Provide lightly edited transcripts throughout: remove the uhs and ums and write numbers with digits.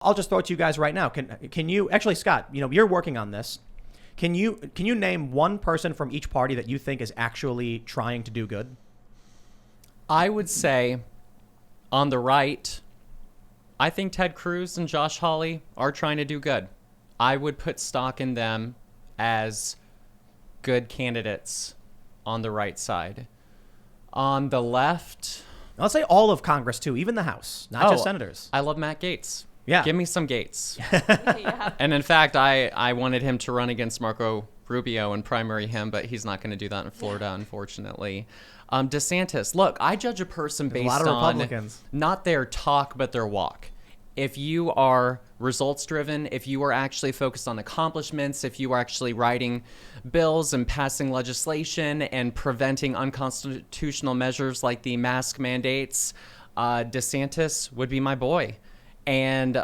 I'll just throw it to you guys right now. Can you actually, Scott? You're working on this. Can you name one person from each party that you think is actually trying to do good? I would say, on the right, I think Ted Cruz and Josh Hawley are trying to do good. I would put stock in them as good candidates on the right side. On the left, Let's say all of Congress too, even the House, not just senators. I love Matt Gaetz. Yeah. Give me some Gaetz. Yeah. And in fact, I wanted him to run against Marco Rubio and primary him, but he's not going to do that in Florida, unfortunately. DeSantis, look, I judge a person based a lot of on Republicans. not their talk, but their walk. If you are results driven, if you are actually focused on accomplishments, if you are actually writing bills and passing legislation and preventing unconstitutional measures like the mask mandates, DeSantis would be my boy. And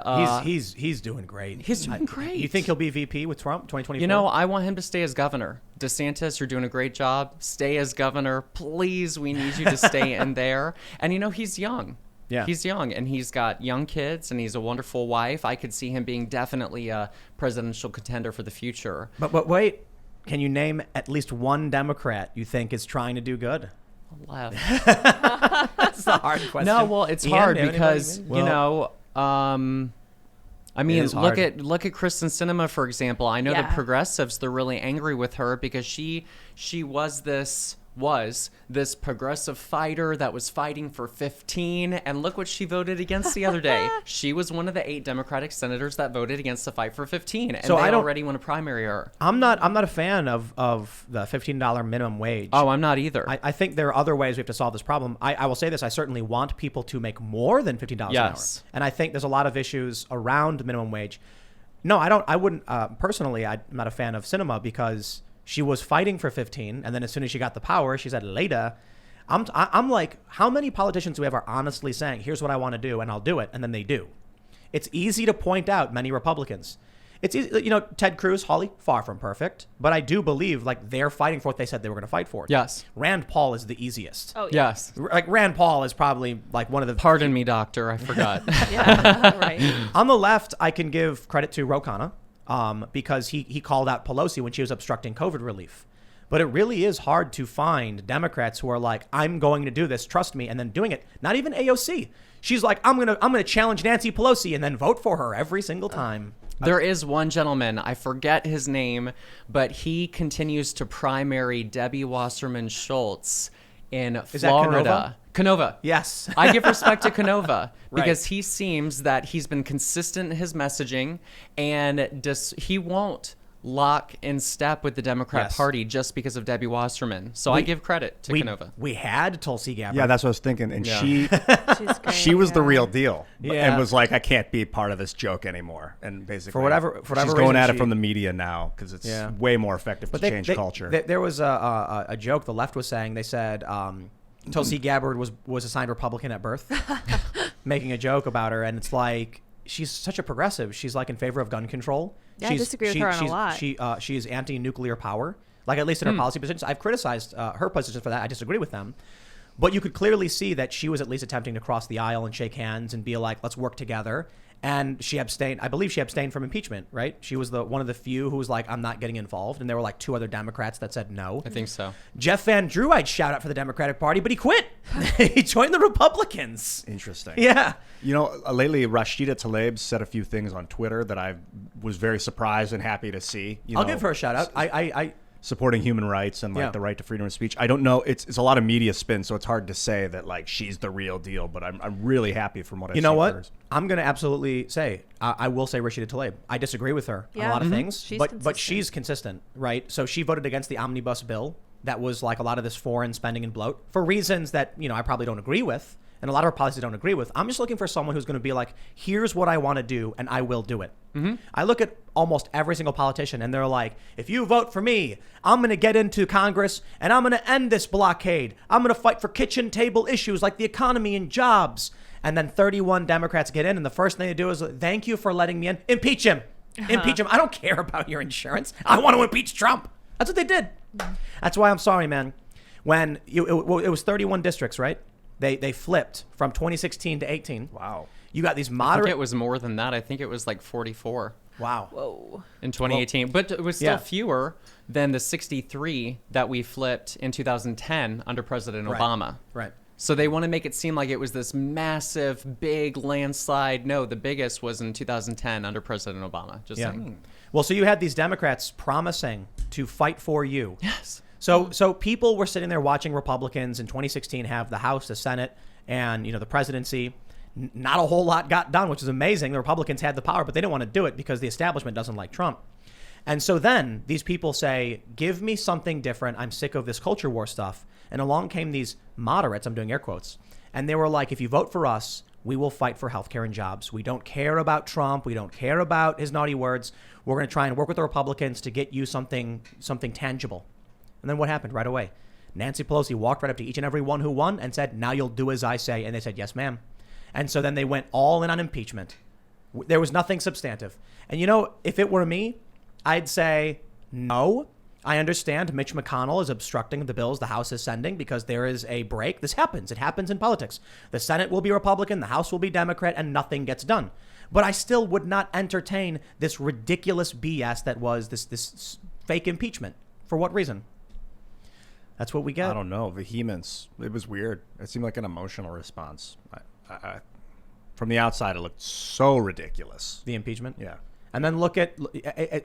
he's doing great. He's doing great. You think he'll be VP with Trump 2024? You know, I want him to stay as governor. DeSantis, you're doing a great job. Stay as governor. Please, we need you to stay in there. And, he's young. Yeah. He's young, and he's got young kids, and he's a wonderful wife. I could see him being definitely a presidential contender for the future. But wait, can you name at least one Democrat you think is trying to do good? Left. That's a hard question. No, well, it's Ian, hard anybody? because, I mean, is look hard. at Kristen Sinema, for example. I know the Yeah. progressives, they're really angry with her because she was this progressive fighter that was fighting for 15, and look what she voted against the other day. She was one of the 8 Democratic senators that voted against the fight for 15, and So they I don't- already want to primary her. I'm not a fan of the $15 minimum wage. Oh, I'm not either. I think there are other ways we have to solve this problem. I will say this: I certainly want people to make more than $15 Yes. an hour, and I think there's a lot of issues around minimum wage. No, I don't. I wouldn't personally. I'm not a fan of Sinema because she was fighting for 15, and then as soon as she got the power, she said later. I'm like, how many politicians do we have are honestly saying, "Here's what I want to do, and I'll do it," and then they do? It's easy to point out many Republicans. It's easy, Ted Cruz, Hawley, far from perfect, but I do believe like they're fighting for what they said they were going to fight for. Yes. Rand Paul is the easiest. Oh, yeah. Yes. Like Rand Paul is probably like one of the. Pardon me, doctor. I forgot. Yeah. Right. On the left, I can give credit to Ro Khanna, because he called out Pelosi when she was obstructing COVID relief. But it really is hard to find Democrats who are like, I'm going to do this, trust me, and then doing it. Not even AOC. She's like, I'm gonna challenge Nancy Pelosi and then vote for her every single time. There is one gentleman, I forget his name, but he continues to primary Debbie Wasserman Schultz in Florida. Canova? Yes. I give respect to Canova because Right. he seems that he's been consistent in his messaging, and he won't lock in step with the Democrat Yes. Party just because of Debbie Wasserman. So I give credit to Canova. We had Tulsi Gabbard. Yeah, that's what I was thinking. And Yeah. She's great. she was the yeah. real deal, Yeah. and was like, I can't be part of this joke anymore. And basically, For whatever she's reason, going at it she- from the media now because it's Yeah. way more effective to change culture. There was a joke the left was saying. They said Tulsi Gabbard was assigned Republican at birth, making a joke about her, and it's like she's such a progressive. She's like in favor of gun control. Yeah, I disagree with her on a lot. She is anti-nuclear power, like at least in her policy positions. I've criticized her positions for that. I disagree with them. But you could clearly see that she was at least attempting to cross the aisle and shake hands and be like, let's work together. And she abstained. I believe she abstained from impeachment, right? She was one of the few who was like, I'm not getting involved. And there were like 2 other Democrats that said no. I think so. Jeff Van Drew, I'd shout out for the Democratic Party, but he quit. He joined the Republicans. Interesting. Yeah. Lately, Rashida Tlaib said a few things on Twitter that I was very surprised and happy to see. I'll give her a shout out. I supporting human rights and Yeah. the right to freedom of speech. I don't know. It's a lot of media spin, so it's hard to say that like she's the real deal. But I'm really happy from what I've You seen. know of what? hers. I'm going to absolutely say, I will say Rashida Tlaib. I disagree with her on a Yeah. lot of things, She's but consistent. she's consistent, right? So she voted against the omnibus bill that was like a lot of this foreign spending and bloat for reasons that, I probably don't agree with. And a lot of our policies don't agree with. I'm just looking for someone who's going to be like, here's what I want to do, and I will do it. I look at almost every single politician, and they're like, if you vote for me, I'm going to get into Congress, and I'm going to end this blockade. I'm going to fight for kitchen table issues like the economy and jobs. And then 31 Democrats get in, and the first thing they do is, thank you for letting me in. Impeach him. Impeach him. I don't care about your insurance. I want to impeach Trump. That's what they did. That's why I'm sorry, man. When it was 31 districts, right? They flipped from 2016 to 18. Wow. You got these I think moderate. it was more than that. I think it was like 44 Wow. Whoa. in 2018, but it was still yeah. fewer than the 63 that we flipped in 2010 under President Right. Obama. Right. So they want to make it seem like it was this massive, big landslide. No, the biggest was in 2010 under President Obama. Just Yeah. saying. Well, so you had these Democrats promising to fight for you. Yes. So people were sitting there watching Republicans in 2016 have the House, the Senate, and the presidency. Not a whole lot got done, which is amazing. The Republicans had the power, but they didn't want to do it because the establishment doesn't like Trump. And so then these people say, give me something different. I'm sick of this culture war stuff. And along came these moderates, I'm doing air quotes, and they were like, if you vote for us, we will fight for healthcare and jobs. We don't care about Trump. We don't care about his naughty words. We're going to try and work with the Republicans to get you something tangible. And then what happened right away? Nancy Pelosi walked right up to each and every one who won and said, now you'll do as I say. And they said, yes, ma'am. And so then they went all in on impeachment. There was nothing substantive. And if it were me, I'd say, no, I understand Mitch McConnell is obstructing the bills the House is sending because there is a break. This happens. It happens in politics. The Senate will be Republican, the House will be Democrat, and nothing gets done. But I still would not entertain this ridiculous BS that was this fake impeachment. For what reason? That's what we get. I don't know. Vehemence. It was weird. It seemed like an emotional response. From the outside, it looked so ridiculous. The impeachment? Yeah. And then look at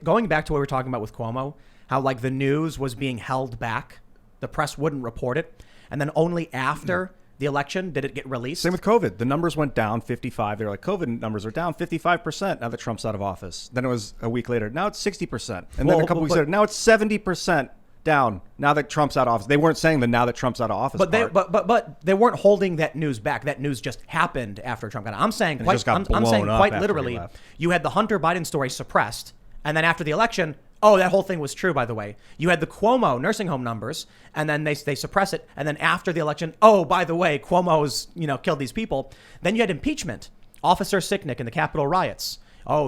going back to what we were talking about with Cuomo, how like the news was being held back. The press wouldn't report it. And then only after the election did it get released. Same with COVID. The numbers went down 55. They're like, COVID numbers are down 55% now that Trump's out of office. Then it was a week later. Now it's 60%. And then a couple weeks later, now it's 70% down now that Trump's out of office. They weren't saying the now that Trump's out of office but they weren't holding that news back. That news just happened after Trump got out. I'm saying quite literally, you had the Hunter Biden story suppressed, and then after the election, that whole thing was true, by the way. You had the Cuomo nursing home numbers, and then they suppress it, and then after the election, by the way, Cuomo's killed these people. Then you had impeachment. Officer Sicknick in the Capitol riots.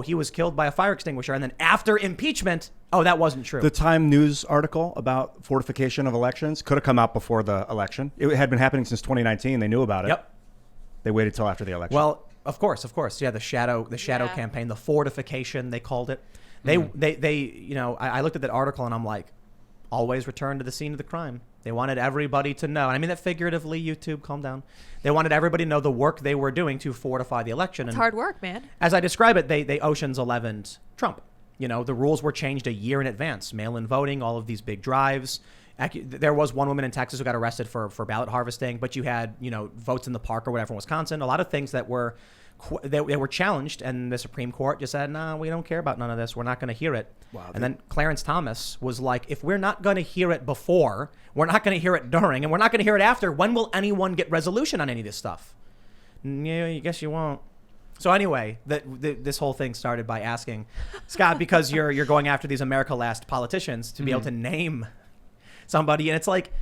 He was killed by a fire extinguisher, and then after impeachment, that wasn't true. The Time News article about fortification of elections could have come out before the election. It had been happening since 2019. They knew about it. Yep. They waited till after the election. Well, of course. Yeah, the shadow campaign, the fortification, they called it. I looked at that article and I'm like, always return to the scene of the crime. They wanted everybody to know. And I mean that figuratively, YouTube, calm down. They wanted everybody to know the work they were doing to fortify the election. It's hard work, man. As I describe it, they Ocean's 11'd Trump. The rules were changed a year in advance. Mail-in voting, all of these big drives. There was one woman in Texas who got arrested for ballot harvesting, but you had, votes in the park or whatever in Wisconsin. A lot of things that were they were challenged, and the Supreme Court just said, "No, we don't care about none of this. We're not going to hear it." Wow, and then Clarence Thomas was like, "If we're not going to hear it before, we're not going to hear it during, and we're not going to hear it after. When will anyone get resolution on any of this stuff?" Yeah, I guess you won't. So anyway, this whole thing started by asking Scott, because you're going after these America Last politicians, to be able to name somebody, and it's like,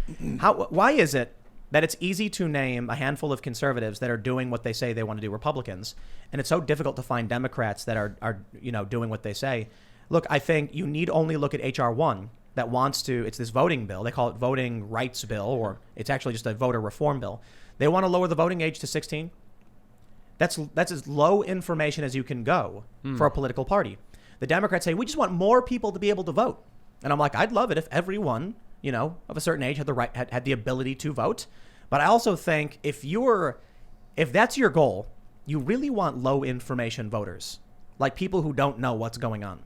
why is it that it's easy to name a handful of conservatives that are doing what they say they want to do, Republicans, and it's so difficult to find Democrats that are doing what they say? Look, I think you need only look at H.R. 1 that wants to, it's this voting bill. They call it voting rights bill, or it's actually just a voter reform bill. They want to lower the voting age to 16. That's as low information as you can go for a political party. The Democrats say, we just want more people to be able to vote. And I'm like, I'd love it if everyone, of a certain age had the ability to vote. But I also think if that's your goal, you really want low information voters, like people who don't know what's going on.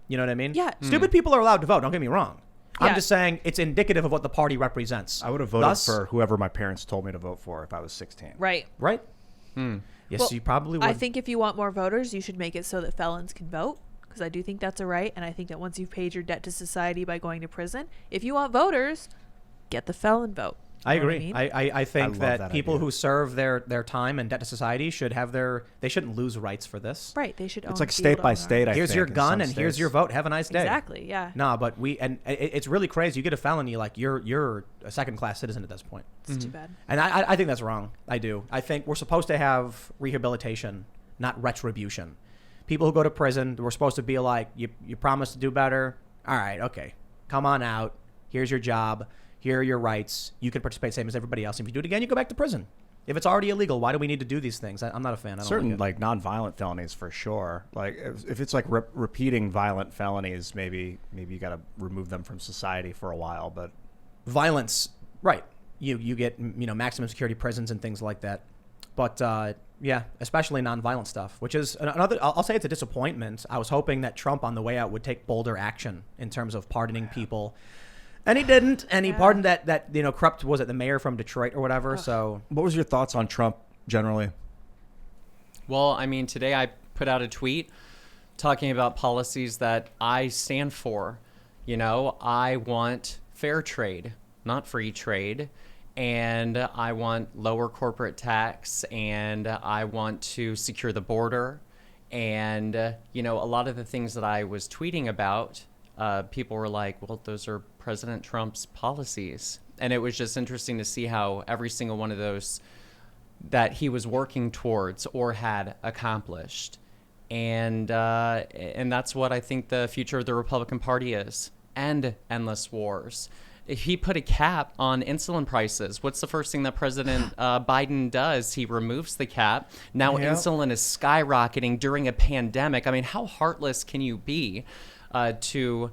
You know what I mean? Yeah. Stupid people are allowed to vote. Don't get me wrong. Yeah. I'm just saying it's indicative of what the party represents. I would have voted for whoever my parents told me to vote for if I was 16. Right. Right? Yes, well, you probably would. I think if you want more voters, you should make it so that felons can vote, because I do think that's a right. And I think that once you've paid your debt to society by going to prison, if you want voters, get the felon vote. I agree. I think that people idea. who serve their time and debt to society should have they shouldn't lose rights for this. Right. They should. It's like state by state. Here's your gun and here's your vote. Have a nice day. Exactly. Yeah. No, but it's really crazy. You get a felony, like you're a second class citizen at this point. It's too bad. And I think that's wrong. I do. I think we're supposed to have rehabilitation, not retribution. People who go to prison, we're supposed to be like, you promise to do better. All right. Okay. Come on out. Here's your job. Here are your rights. You can participate same as everybody else. If you do it again, you go back to prison. If it's already illegal, why do we need to do these things? I'm not a fan. I don't Certain like it. non-violent felonies for sure. Like if it's like repeating violent felonies, maybe you got to remove them from society for a while. But Violence, right? You get maximum security prisons and things like that. But yeah, especially non-violent stuff, which is another. I'll say it's a disappointment. I was hoping that Trump on the way out would take bolder action in terms of pardoning people. And he didn't, and he pardoned that corrupt, was it the mayor from Detroit or whatever? So, what was your thoughts on Trump generally? Well, I mean, today I put out a tweet talking about policies that I stand for. I want fair trade, not free trade, and I want lower corporate tax, and I want to secure the border, and a lot of the things that I was tweeting about. People were like, well, those are President Trump's policies. And it was just interesting to see how every single one of those that he was working towards or had accomplished. And that's what I think the future of the Republican Party is. End endless wars. If he put a cap on insulin prices, what's the first thing that President Biden does? He removes the cap. Now insulin is skyrocketing during a pandemic. I mean, how heartless can you be? To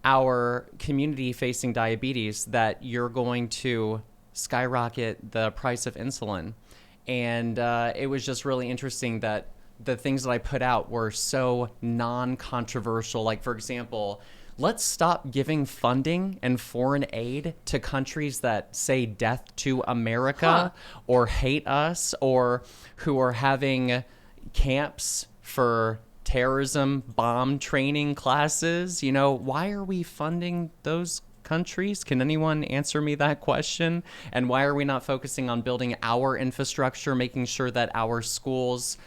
our community facing diabetes, that you're going to skyrocket the price of insulin. And it was just really interesting that the things that I put out were so non-controversial. Like, for example, let's stop giving funding and foreign aid to countries that say death to America or hate us, or who are having camps for terrorism bomb training classes. Why are we funding those countries? Can anyone answer me that question? And why are we not focusing on building our infrastructure, making sure that our schools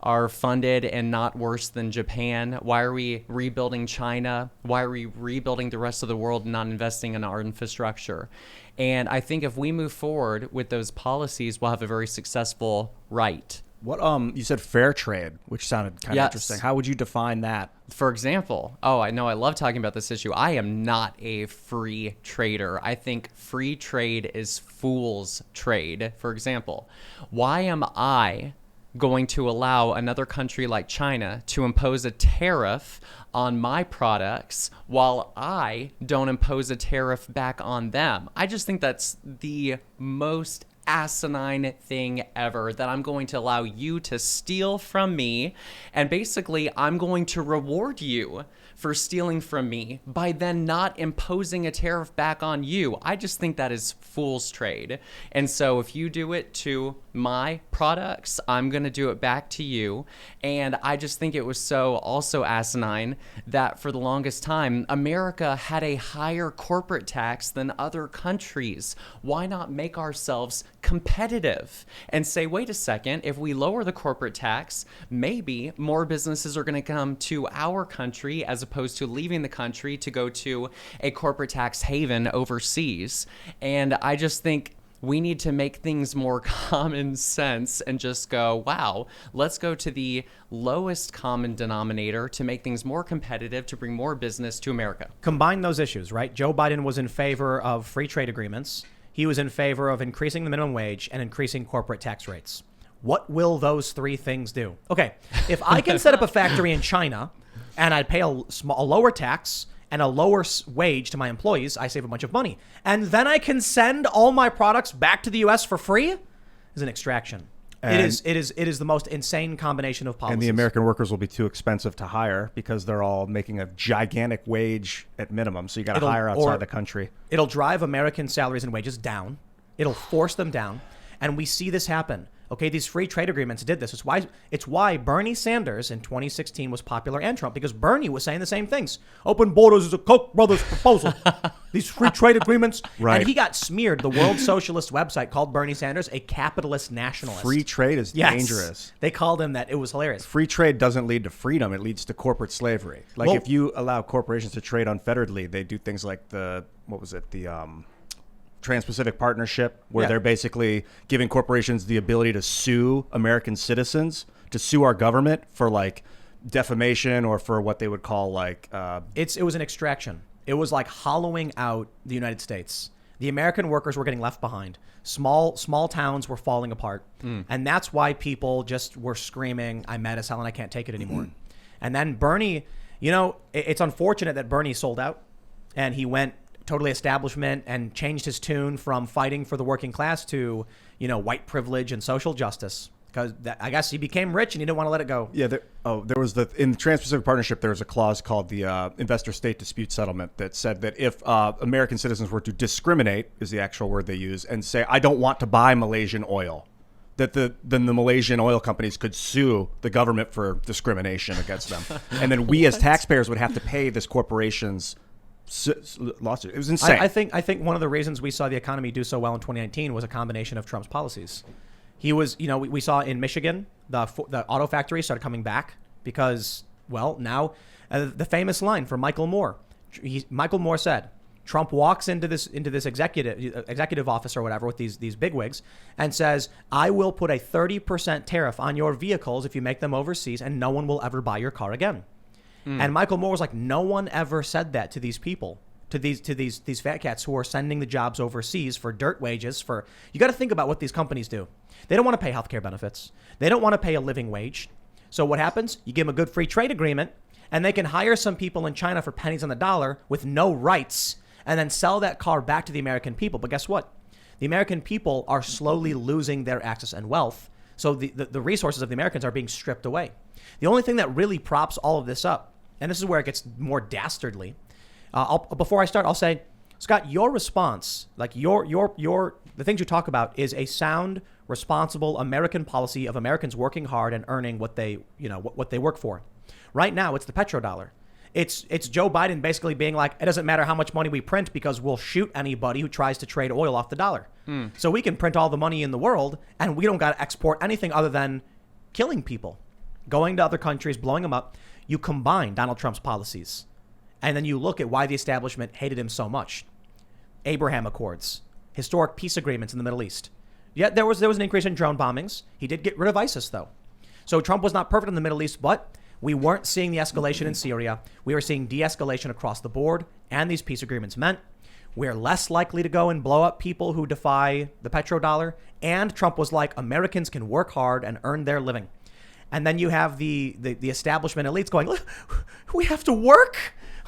are funded and not worse than Japan? Why are we rebuilding China? Why are we rebuilding the rest of the world and not investing in our infrastructure? And I think if we move forward with those policies, we'll have a very successful right. What you said fair trade, which sounded kind of interesting. How would you define that? For example, I know I love talking about this issue. I am not a free trader. I think free trade is fool's trade. For example, why am I going to allow another country like China to impose a tariff on my products while I don't impose a tariff back on them? I just think that's the most asinine thing ever, that I'm going to allow you to steal from me, and basically I'm going to reward you for stealing from me by then not imposing a tariff back on you. I just think that is fool's trade. And so if you do it to my products, I'm going to do it back to you. And I just think it was so also asinine that for the longest time, America had a higher corporate tax than other countries. Why not make ourselves competitive and say, wait a second, if we lower the corporate tax, maybe more businesses are going to come to our country as opposed to leaving the country to go to a corporate tax haven overseas. And I just think we need to make things more common sense and just go, wow, let's go to the lowest common denominator to make things more competitive, to bring more business to America. Combine those issues, right? Joe Biden was in favor of free trade agreements. He was in favor of increasing the minimum wage and increasing corporate tax rates. What will those three things do? Okay, if I can set up a factory in China and I'd pay a lower tax and a lower wage to my employees, I save a bunch of money. And then I can send all my products back to the U.S. for free? Is an extraction. It is the most insane combination of policies. And the American workers will be too expensive to hire because they're all making a gigantic wage at minimum. So you got to hire outside the country. It'll drive American salaries and wages down. It'll force them down. And we see this happen. Okay, these free trade agreements did this. It's why Bernie Sanders in 2016 was popular and Trump, because Bernie was saying the same things. Open borders is a Koch brothers proposal. These free trade agreements. Right. And he got smeared. The World Socialist website called Bernie Sanders a capitalist nationalist. Free trade is dangerous. They called him that. It was hilarious. Free trade doesn't lead to freedom. It leads to corporate slavery. Like if you allow corporations to trade unfetteredly, they do things like the Trans-Pacific Partnership, where they're basically giving corporations the ability to sue American citizens, to sue our government for like defamation or for what they would call like... It was an extraction. It was like hollowing out the United States. The American workers were getting left behind. Small towns were falling apart. And that's why people just were screaming, I'm mad as hell and I can't take it anymore. And then Bernie, it's unfortunate that Bernie sold out and he went totally establishment and changed his tune from fighting for the working class to, white privilege and social justice. Because I guess he became rich and he didn't want to let it go. Yeah, there was in the Trans-Pacific Partnership, there was a clause called the Investor-State Dispute Settlement that said that if American citizens were to discriminate, is the actual word they use, and say, I don't want to buy Malaysian oil, that then the Malaysian oil companies could sue the government for discrimination against them. And then we as taxpayers would have to pay this corporation's lawsuit. It was insane. I think one of the reasons we saw the economy do so well in 2019 was a combination of Trump's policies. He was, we saw in Michigan, the auto factory started coming back because, now the famous line from Michael Moore. Michael Moore said, Trump walks into this executive office or whatever with these bigwigs and says, I will put a 30% tariff on your vehicles if you make them overseas and no one will ever buy your car again. And Michael Moore was like, no one ever said that to these people. To these fat cats who are sending the jobs overseas for dirt wages. You got to think about what these companies do. They don't want to pay healthcare benefits. They don't want to pay a living wage. So what happens? You give them a good free trade agreement, and they can hire some people in China for pennies on the dollar with no rights, and then sell that car back to the American people. But guess what? The American people are slowly losing their access and wealth. So the resources of the Americans are being stripped away. The only thing that really props all of this up, and this is where it gets more dastardly. Before I start, I'll say, Scott, your response, like the things you talk about, is a sound, responsible American policy of Americans working hard and earning what they work for. Right now, it's the petrodollar. It's Joe Biden basically being like, it doesn't matter how much money we print because we'll shoot anybody who tries to trade oil off the dollar. So we can print all the money in the world and we don't got to export anything other than killing people, going to other countries, blowing them up. You combine Donald Trump's policies. And then you look at why the establishment hated him so much. Abraham Accords, historic peace agreements in the Middle East. Yeah, there was an increase in drone bombings. He did get rid of ISIS, though. So Trump was not perfect in the Middle East, but we weren't seeing the escalation in Syria. We were seeing de-escalation across the board, and these peace agreements meant we're less likely to go and blow up people who defy the petrodollar. And Trump was like, Americans can work hard and earn their living. And then you have the establishment elites going, we have to work?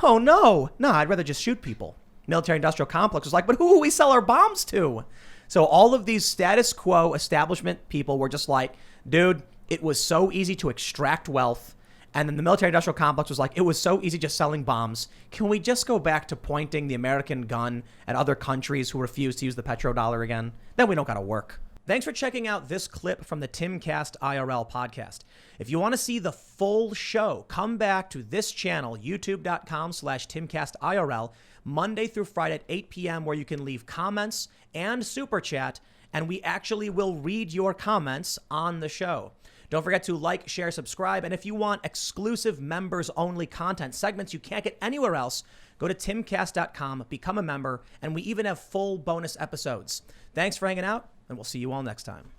Oh, no, I'd rather just shoot people. Military-industrial complex was like, but who will we sell our bombs to? So all of these status quo establishment people were just like, dude, it was so easy to extract wealth. And then the military-industrial complex was like, it was so easy just selling bombs. Can we just go back to pointing the American gun at other countries who refuse to use the petrodollar again? Then we don't got to work. Thanks for checking out this clip from the Timcast IRL podcast. If you want to see the full show, come back to this channel, youtube.com/TimcastIRL, Monday through Friday at 8 p.m., where you can leave comments and super chat, and we actually will read your comments on the show. Don't forget to like, share, subscribe, and if you want exclusive members-only content, segments you can't get anywhere else, go to timcast.com, become a member, and we even have full bonus episodes. Thanks for hanging out, and we'll see you all next time.